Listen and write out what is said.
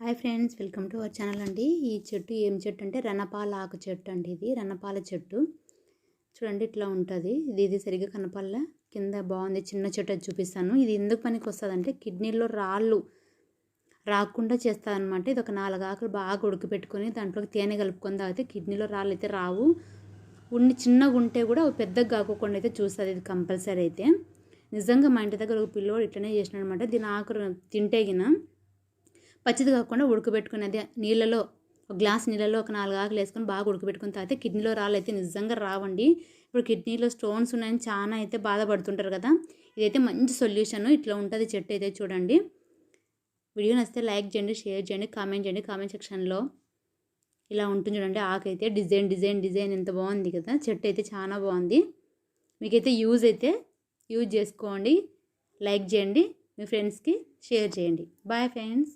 Hi friends, welcome to our channel అండి. ఈ చెట్టు ఏం చెట్టు అంటే రణపాల ఆకు చెట్టు అండి. ఇది రణపాల చెట్టు చూడండి, ఇట్లా ఉంటుంది. ఇది సరిగ్గా కనపాల కింద బాగుంది. చిన్న చెట్టు అది చూపిస్తాను. ఇది ఎందుకు పనికి వస్తుంది అంటే కిడ్నీలో రాళ్ళు రాకుండా చేస్తుంది అనమాట. ఇది ఒక 4 ఆకులు బాగా ఉడకపెట్టుకొని దాంట్లోకి తేనె కలుపుకొని తాగితే కిడ్నీలో రాళ్ళు అయితే రావు. చిన్నగా ఉంటే కూడా పెద్దగా కాకుండా అయితే చూస్తుంది ఇది కంపల్సరీ. అయితే నిజంగా మా ఇంటి దగ్గర ఒక పిల్లోడు ఇట్లనే చేసినాడు అనమాట. దీని ఆకు తింటే గిన పచ్చిది కాకుండా ఉడకబెట్టుకుని అదే నీళ్ళలో ఒక గ్లాస్ నీళ్ళలో ఒక 4 ఆకులు వేసుకొని బాగా ఉడకబెట్టుకుని తాగితే కిడ్నీలో రాళ్ళు అయితే నిజంగా రావండి. ఇప్పుడు కిడ్నీలో స్టోన్స్ ఉన్నాయని చాలా అయితే బాధపడుతుంటారు కదా. ఇదైతే మంచి సొల్యూషన్. ఇట్లా ఉంటుంది చెట్టు అయితే చూడండి. వీడియో నచ్చితే లైక్ చేయండి, షేర్ చేయండి, కామెంట్ చేయండి. కామెంట్ సెక్షన్లో ఇలా ఉంటుంది చూడండి. ఆకు అయితే డిజైన్ ఎంత బాగుంది కదా. చెట్టు అయితే చాలా బాగుంది. మీకైతే యూజ్ చేసుకోండి. లైక్ చేయండి, మీ ఫ్రెండ్స్కి షేర్ చేయండి. Bye friends.